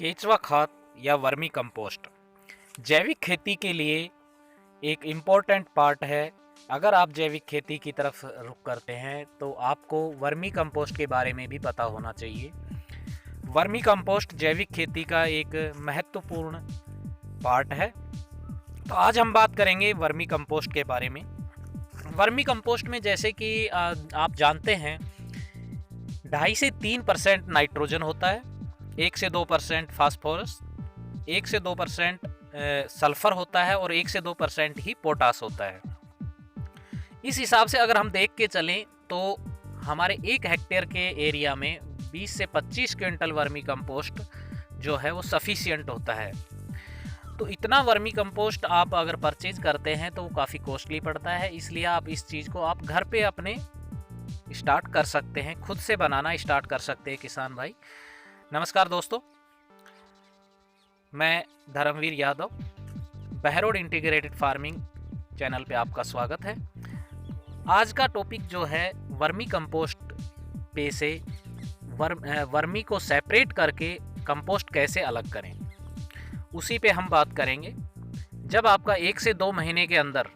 केचुआ खाद या वर्मी कंपोस्ट जैविक खेती के लिए एक इम्पोर्टेंट पार्ट है। अगर आप जैविक खेती की तरफ रुख करते हैं तो आपको वर्मी कंपोस्ट के बारे में भी पता होना चाहिए। वर्मी कंपोस्ट जैविक खेती का एक महत्वपूर्ण पार्ट है। तो आज हम बात करेंगे वर्मी कंपोस्ट के बारे में। वर्मी कंपोस्ट में जैसे कि आप जानते हैं 2.5 से 3% नाइट्रोजन होता है, 1 से 2% फास्फोरस, 1 से 2% सल्फर होता है और 1 से 2% ही पोटास होता है। इस हिसाब से अगर हम देख के चलें तो हमारे 1 हेक्टेयर के एरिया में 20 से 25 क्विंटल वर्मी कंपोस्ट जो है वो सफिशिएंट होता है। तो इतना वर्मी कंपोस्ट आप अगर परचेज करते हैं तो वो काफ़ी कॉस्टली पड़ता है, इसलिए आप इस चीज़ को आप घर पे अपने स्टार्ट कर सकते हैं, खुद से बनाना स्टार्ट कर सकते हैं किसान भाई। नमस्कार दोस्तों, मैं Dharmveer Yadav, Behror integrated farming channel पे आपका स्वागत है। आज का टॉपिक जो है वर्मी कंपोस्ट पे से वर्मी को सेपरेट करके कंपोस्ट कैसे अलग करें, उसी पे हम बात करेंगे। जब आपका 1 से 2 महीने के अंदर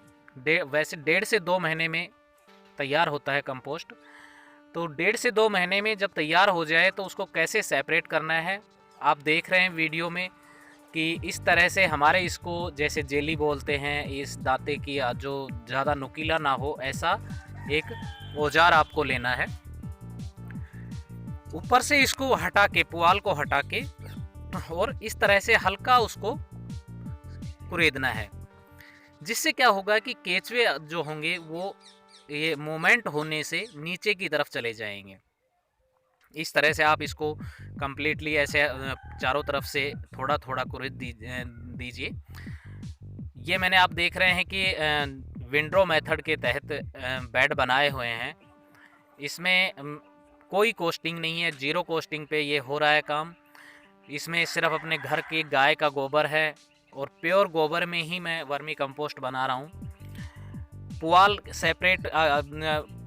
वैसे 1.5 से 2 महीने में तैयार होता है कंपोस्ट, तो 1.5 से 2 महीने में जब तैयार हो जाए तो उसको कैसे सेपरेट करना है आप देख रहे हैं वीडियो में कि इस तरह से हमारे इसको जैसे जेली बोलते हैं, इस दांते की जो ज़्यादा नुकीला ना हो ऐसा एक औजार आपको लेना है। ऊपर से इसको हटा के, पुआल को हटा के और इस तरह से हल्का उसको कुरेदना है, जिससे क्या होगा कि केचुए जो होंगे वो ये मूवमेंट होने से नीचे की तरफ चले जाएंगे। इस तरह से आप इसको कम्प्लीटली ऐसे चारों तरफ से थोड़ा थोड़ा कुरेद दीजिए। ये मैंने आप देख रहे हैं कि विंड्रो मेथड के तहत बेड बनाए हुए हैं। इसमें कोई कॉस्टिंग नहीं है, 0 कॉस्टिंग पे ये हो रहा है काम। इसमें सिर्फ अपने घर की गाय का गोबर है और प्योर गोबर में ही मैं वर्मी कंपोस्ट बना रहा हूँ। पुआल सेपरेट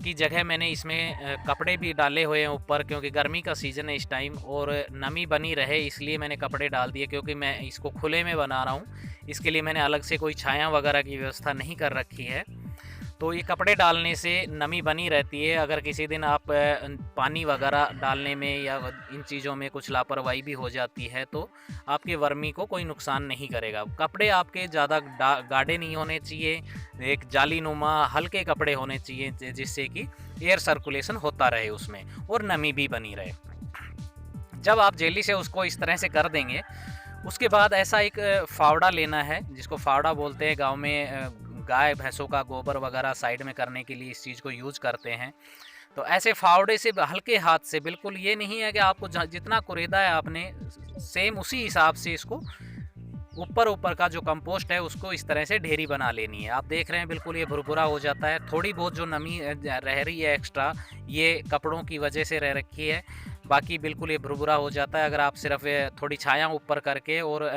की जगह मैंने इसमें कपड़े भी डाले हुए हैं ऊपर, क्योंकि गर्मी का सीज़न है इस टाइम और नमी बनी रहे इसलिए मैंने कपड़े डाल दिए, क्योंकि मैं इसको खुले में बना रहा हूँ। इसके लिए मैंने अलग से कोई छाया वगैरह की व्यवस्था नहीं कर रखी है। तो ये कपड़े डालने से नमी बनी रहती है। अगर किसी दिन आप पानी वगैरह डालने में या इन चीज़ों में कुछ लापरवाही भी हो जाती है तो आपके वर्मी को कोई नुकसान नहीं करेगा। कपड़े आपके ज़्यादा गाढ़े नहीं होने चाहिए, एक जालीनुमा हल्के कपड़े होने चाहिए जिससे कि एयर सर्कुलेशन होता रहे उसमें और नमी भी बनी रहे। जब आप जेली से उसको इस तरह से कर देंगे, उसके बाद ऐसा एक फावड़ा लेना है जिसको फावड़ा बोलते हैं। गाँव में गाय भैंसों का गोबर वगैरह साइड में करने के लिए इस चीज़ को यूज करते हैं। तो ऐसे फावड़े से हल्के हाथ से, बिल्कुल ये नहीं है कि आपको जितना कुरेदा है आपने सेम उसी हिसाब से इसको ऊपर का जो कंपोस्ट है उसको इस तरह से ढेरी बना लेनी है। आप देख रहे हैं बिल्कुल ये भुरभुरा हो जाता है। थोड़ी बहुत जो नमी रह रही है एक्स्ट्रा, ये कपड़ों की वजह से रह रखी है, बाकी बिल्कुल ये भुरभुरा हो जाता है। अगर आप सिर्फ थोड़ी छाया ऊपर करके और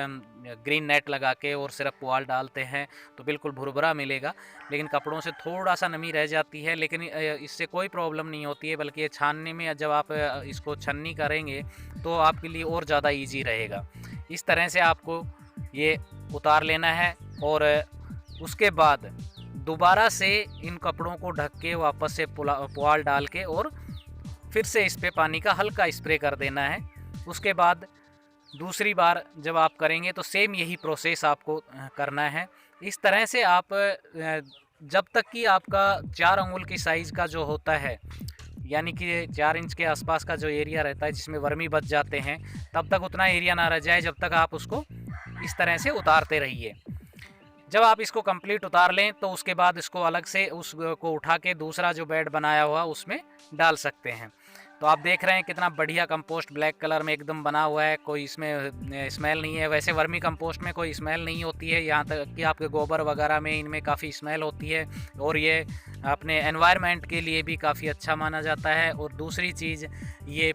ग्रीन नेट लगा के और सिर्फ पुआल डालते हैं तो बिल्कुल भुरभुरा मिलेगा, लेकिन कपड़ों से थोड़ा सा नमी रह जाती है। लेकिन इससे कोई प्रॉब्लम नहीं होती है, बल्कि ये छानने में जब आप इसको छन्नी करेंगे तो आपके लिए और ज़्यादा ईजी रहेगा। इस तरह से आपको ये उतार लेना है और उसके बाद दोबारा से इन कपड़ों को ढक के वापस से पुआल डाल के और फिर से इस पे पानी का हल्का स्प्रे कर देना है। उसके बाद दूसरी बार जब आप करेंगे तो सेम यही प्रोसेस आपको करना है। इस तरह से आप जब तक कि आपका 4 अंगुल की साइज़ का जो होता है, यानी कि 4 इंच के आसपास का जो एरिया रहता है जिसमें वर्मी बच जाते हैं, तब तक उतना एरिया ना रह जाए जब तक आप उसको इस तरह से उतारते रहिए। जब आप इसको कंप्लीट उतार लें तो उसके बाद इसको अलग से उसको उठा के दूसरा जो बेड बनाया हुआ उसमें डाल सकते हैं। तो आप देख रहे हैं कितना बढ़िया कंपोस्ट ब्लैक कलर में एकदम बना हुआ है, कोई इसमें स्मेल नहीं है। वैसे वर्मी कंपोस्ट में कोई स्मेल नहीं होती है, यहाँ तक कि आपके गोबर वगैरह में इनमें काफ़ी स्मेल होती है और ये अपने एनवायरनमेंट के लिए भी काफ़ी अच्छा माना जाता है। और दूसरी चीज़, ये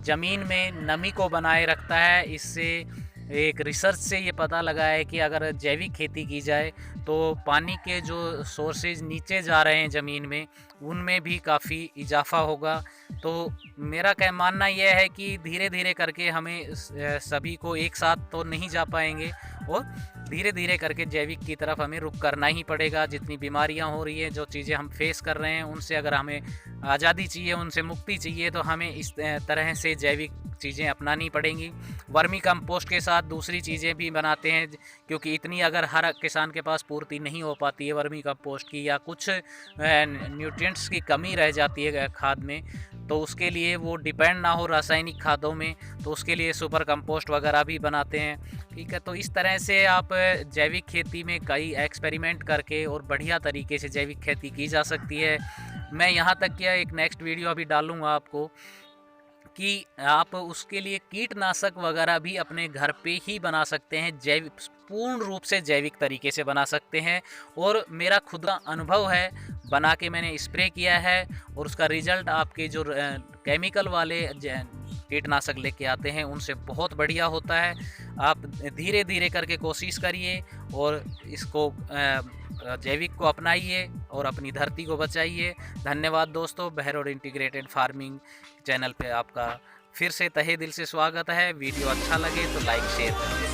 ज़मीन में नमी को बनाए रखता है, इससे एक रिसर्च से ये पता लगा है कि अगर जैविक खेती की जाए तो पानी के जो सोर्सेज नीचे जा रहे हैं ज़मीन में, उनमें भी काफ़ी इजाफा होगा। तो मेरा क्या मानना यह है कि धीरे धीरे करके हमें सभी को एक साथ तो नहीं जा पाएंगे, और धीरे धीरे करके जैविक की तरफ हमें रुख करना ही पड़ेगा। जितनी बीमारियां हो रही हैं, जो चीज़ें हम फेस कर रहे हैं, उनसे अगर हमें आज़ादी चाहिए, उनसे मुक्ति चाहिए, तो हमें इस तरह से जैविक चीज़ें अपनानी पड़ेंगी। वर्मी कंपोस्ट के साथ दूसरी चीज़ें भी बनाते हैं, क्योंकि इतनी अगर हर किसान के पास पूर्ति नहीं हो पाती है वर्मी कंपोस्ट की, या कुछ न्यूट्रिएंट्स की कमी रह जाती है खाद में, तो उसके लिए वो डिपेंड ना हो रासायनिक खादों में, तो उसके लिए सुपर कंपोस्ट वगैरह भी बनाते हैं। ठीक है, तो इस तरह से आप जैविक खेती में कई एक्सपेरिमेंट करके और बढ़िया तरीके से जैविक खेती की जा सकती है। मैं यहाँ तक कि एक नेक्स्ट वीडियो अभी डालूँगा आपको कि आप उसके लिए कीटनाशक वगैरह भी अपने घर पे ही बना सकते हैं, जैविक, पूर्ण रूप से जैविक तरीके से बना सकते हैं। और मेरा खुद का अनुभव है, बना के मैंने स्प्रे किया है, और उसका रिज़ल्ट आपके जो केमिकल वाले कीटनाशक लेके आते हैं उनसे बहुत बढ़िया होता है। आप धीरे धीरे करके कोशिश करिए और इसको जैविक को अपनाइए और अपनी धरती को बचाइए। धन्यवाद दोस्तों। बहरोड इंटीग्रेटेड फार्मिंग चैनल पे आपका फिर से तहे दिल से स्वागत है। वीडियो अच्छा लगे तो लाइक शेयर करें।